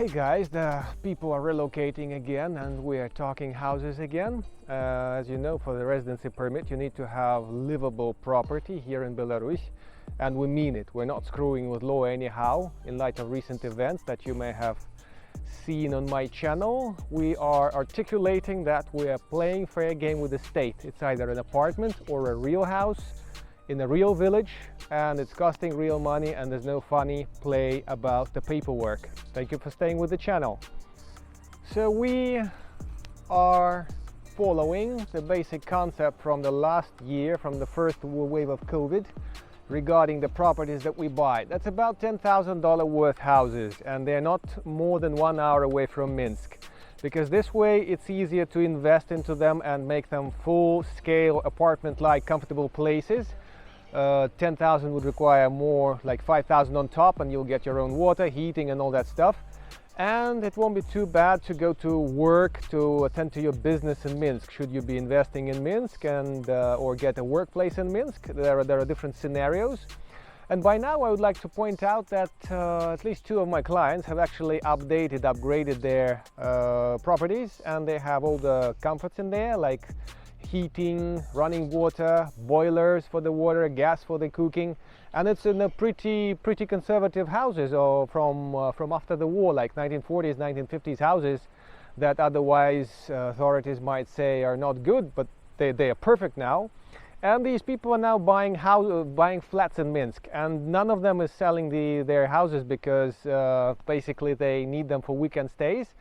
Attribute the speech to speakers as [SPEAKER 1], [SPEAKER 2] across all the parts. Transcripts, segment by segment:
[SPEAKER 1] Okay guys, the people are relocating again and we are talking houses again. As you know, for the residency permit you need to have livable property here in Belarus, and we mean it. We're not screwing with law anyhow. In light of recent events that you may have seen on my channel, we are articulating that we are playing fair game with the state. It's either an apartment or a real house in a real village, and it's costing real money, and there's no funny play about the paperwork. Thank you for staying with the channel. So we are following the basic concept from the last year, from the first wave of COVID, regarding the properties that we buy. That's about $10,000 worth houses, and they're not more than 1 hour away from Minsk, because this way it's easier to invest into them and make them full-scale apartment-like comfortable places. 10,000 would require more, like 5,000 on top, and you'll get your own water, heating and all that stuff. And it won't be too bad to go to work, to attend to your business in Minsk, should you be investing in Minsk and or get a workplace in Minsk. There are different scenarios. And by now I would like to point out that at least 2 of my clients have actually upgraded their properties, and they have all the comforts in there, like heating, running water, boilers for the water, gas for the cooking, and it's in a pretty conservative houses, or from after the war, like 1940s, 1950s houses that otherwise authorities might say are not good, but they are perfect now. And these people are now buying flats in Minsk, and none of them is selling their houses because basically they need them for weekend stays.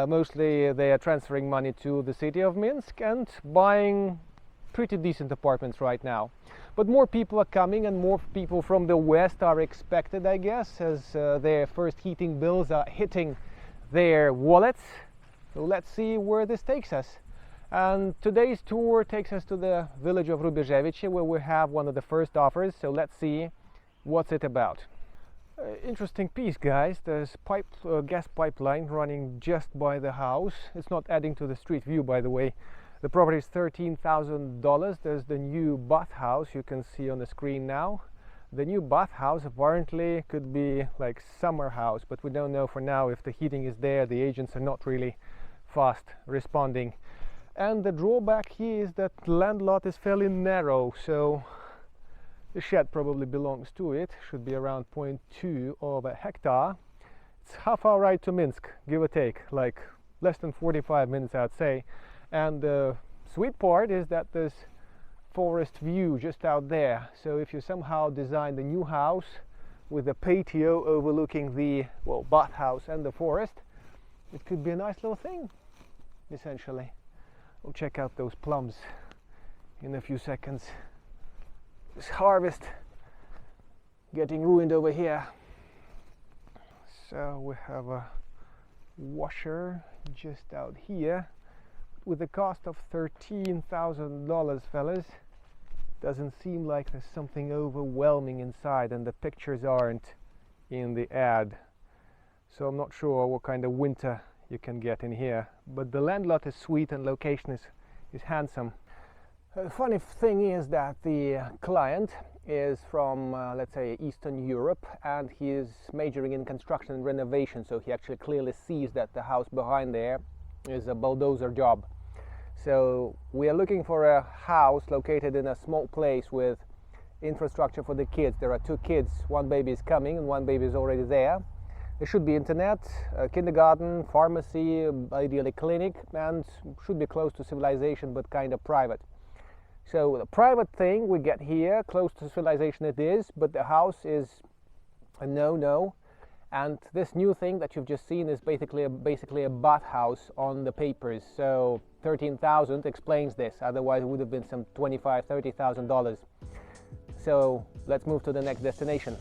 [SPEAKER 1] Mostly they are transferring money to the city of Minsk and buying pretty decent apartments right now. But more people are coming, and more people from the West are expected, I guess, as their first heating bills are hitting their wallets. So let's see where this takes us. And today's tour takes us to the village of Rubezhevice, where we have one of the first offers. So let's see what's it about. Interesting piece, guys. There's gas pipeline running just by the house. It's not adding to the street view, by the way. The property is $13,000. There's the new bathhouse you can see on the screen now. The new bathhouse apparently could be like summer house, but we don't know for now if the heating is there. The agents are not really fast responding. And the drawback here is that land lot is fairly narrow, so the shed probably belongs to it. Should be around 0.2 of a hectare. It's half-hour ride to Minsk, give or take, like less than 45 minutes, I'd say. And the sweet part is that there's forest view just out there. So if you somehow design the new house with a patio overlooking the bathhouse and the forest, it could be a nice little thing, essentially. We'll check out those plums in a few seconds. This harvest getting ruined over here. So we have a washer just out here with a cost of $13,000, fellas. Doesn't seem like there's something overwhelming inside, and the pictures aren't in the ad, so I'm not sure what kind of winter you can get in here. But the land lot is sweet and location is handsome. The funny thing is that the client is from, let's say, Eastern Europe, and he is majoring in construction and renovation, so he actually clearly sees that the house behind there is a bulldozer job. So we are looking for a house located in a small place with infrastructure for the kids. There are 2 kids, 1 baby is coming and 1 baby is already there. There should be internet, kindergarten, pharmacy, ideally clinic, and should be close to civilization but kind of private. So the private thing we get here, close to civilization it is, but the house is a no-no. And this new thing that you've just seen is basically a bathhouse on the papers. So 13,000 explains this, otherwise it would have been some $25,000–$30,000. So let's move to the next destination.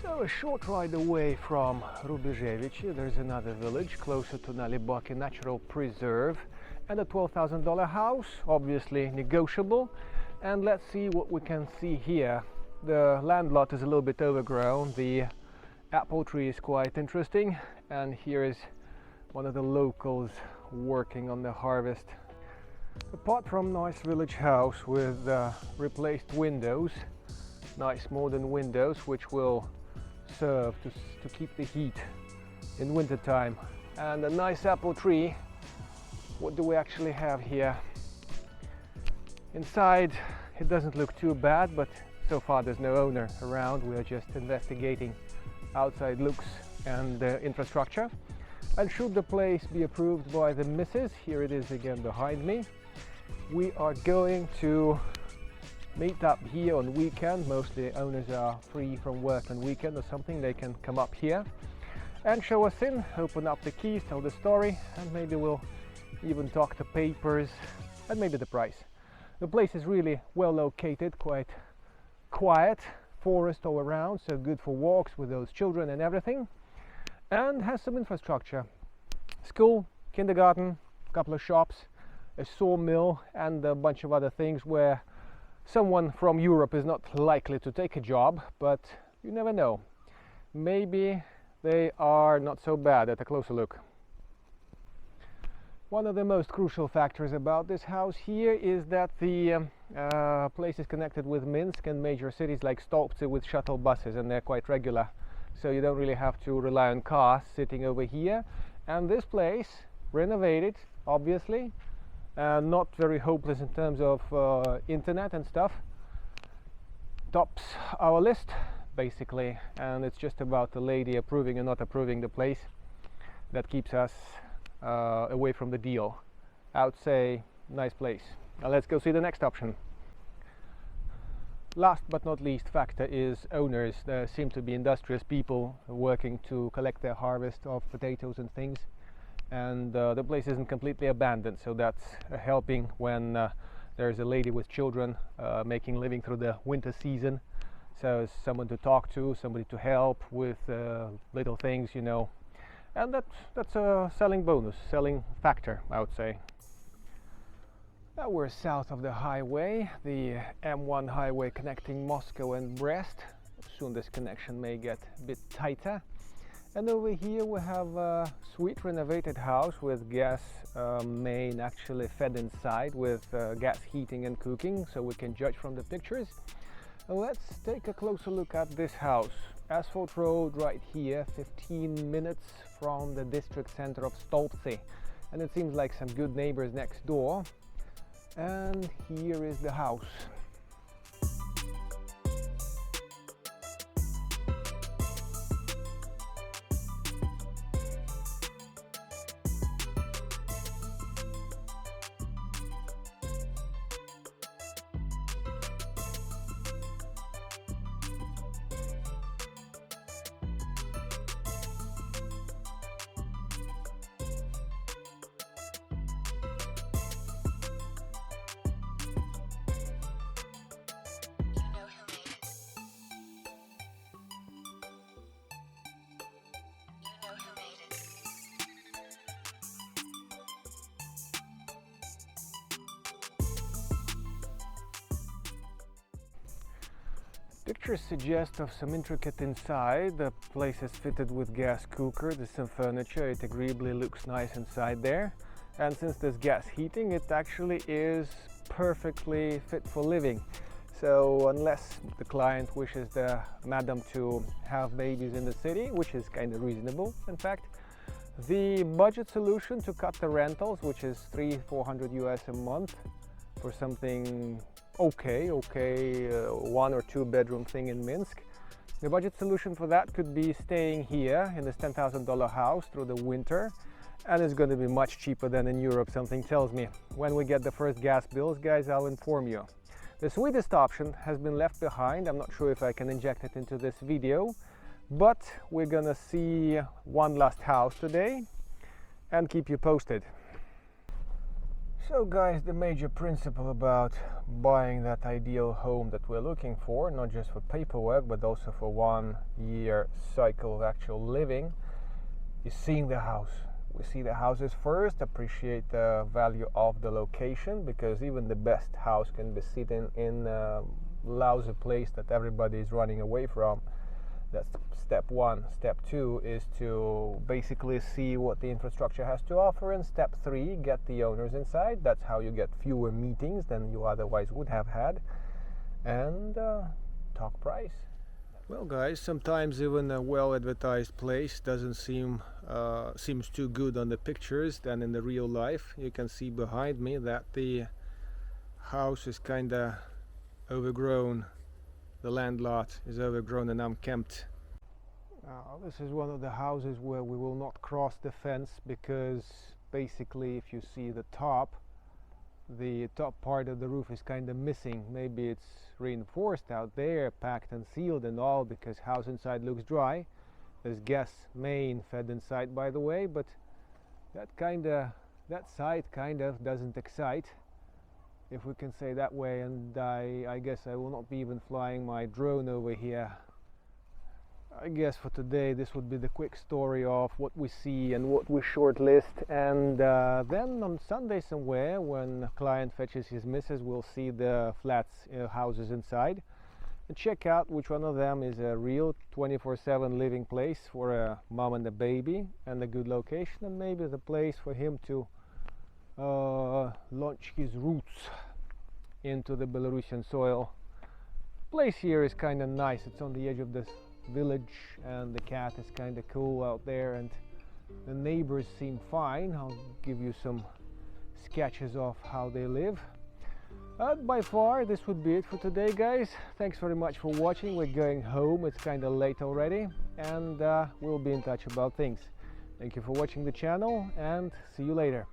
[SPEAKER 1] So a short ride away from Rubezhevichi, there's another village closer to Nalibaki Natural Preserve, and a $12,000 house, obviously negotiable. And let's see what we can see here. The land lot is a little bit overgrown, the apple tree is quite interesting, and here is one of the locals working on the harvest. Apart from nice village house with replaced windows, nice modern windows which will serve to keep the heat in winter time, and a nice apple tree. What do we actually have here? Inside it doesn't look too bad, but so far there's no owner around. We are just investigating outside looks and infrastructure. And should the place be approved by the missus, here it is again behind me, we are going to meet up here on weekend. Mostly owners are free from work on weekend or something. They can come up here and show us in, open up the keys, tell the story, and maybe we'll even talk to papers and maybe the price. The place is really well located, quite quiet, forest all around, so good for walks with those children and everything, and has some infrastructure: school, kindergarten, a couple of shops, a sawmill, and a bunch of other things where someone from Europe is not likely to take a job, but you never know. Maybe they are not so bad at a closer look. One of the most crucial factors about this house here is that the place is connected with Minsk and major cities like Stolpce with shuttle buses, and they're quite regular, so you don't really have to rely on cars sitting over here. And this place, renovated obviously, not very hopeless in terms of internet and stuff, tops our list basically, and it's just about the lady approving and not approving the place that keeps us away from the deal. I would say nice place. Now let's go see the next option. Last but not least factor is owners. There seem to be industrious people working to collect their harvest of potatoes and things, and the place isn't completely abandoned, so that's helping when there's a lady with children making a living through the winter season. So it's someone to talk to, somebody to help with little things, you know, and that's a selling bonus, selling factor, I would say. Now we're south of the highway, the M1 highway connecting Moscow and Brest. Soon this connection may get a bit tighter. And over here we have a sweet renovated house with gas main actually fed inside with gas heating and cooking, so we can judge from the pictures. Let's take a closer look at this house. Asphalt road right here, 15 minutes from the district center of Stolpce, and it seems like some good neighbors next door. And here is the house. Pictures suggest of some intricate inside. The place is fitted with gas cooker, there's some furniture, it agreeably looks nice inside there. And since there's gas heating, it actually is perfectly fit for living. So unless the client wishes the madam to have babies in the city, which is kind of reasonable in fact, the budget solution to cut the rentals, which is $300-400 US a month for something okay, one or two bedroom thing in Minsk. The budget solution for that could be staying here in this $10,000 house through the winter, and it's going to be much cheaper than in Europe, something tells me. When we get the first gas bills, guys, I'll inform you. The sweetest option has been left behind. I'm not sure if I can inject it into this video, but we're gonna see one last house today and keep you posted. So guys, the major principle about buying that ideal home that we're looking for, not just for paperwork but also for 1 year cycle of actual living, is seeing the house. We see the houses first, appreciate the value of the location, because even the best house can be sitting in a lousy place that everybody is running away from. That's step one. Step two is to basically see what the infrastructure has to offer, and step three, get the owners inside. That's how you get fewer meetings than you otherwise would have had, and talk price. Well guys, sometimes even a well advertised place doesn't seems too good on the pictures than in the real life. You can see behind me that the house is kinda overgrown. The land lot is overgrown and unkempt. This is one of the houses where we will not cross the fence, because basically if you see the top part of the roof is kind of missing. Maybe it's reinforced out there, packed and sealed and all, because house inside looks dry. There's gas main fed inside, by the way, but that side kind of doesn't excite, if we can say that way, and I guess I will not be even flying my drone over here. I guess for today this would be the quick story of what we see and what we shortlist, and then on Sunday somewhere, when a client fetches his missus, we'll see the flats, houses inside, and check out which one of them is a real 24/7 living place for a mom and a baby, and a good location, and maybe the place for him to launch his roots into the Belarusian soil. Place here is kind of nice. It's on the edge of this village, and the cat is kind of cool out there, and the neighbors seem fine. I'll give you some sketches of how they live. By far this would be it for today, guys. Thanks very much for watching. We're going home, it's kind of late already, and we'll be in touch about things. Thank you for watching the channel, and see you later.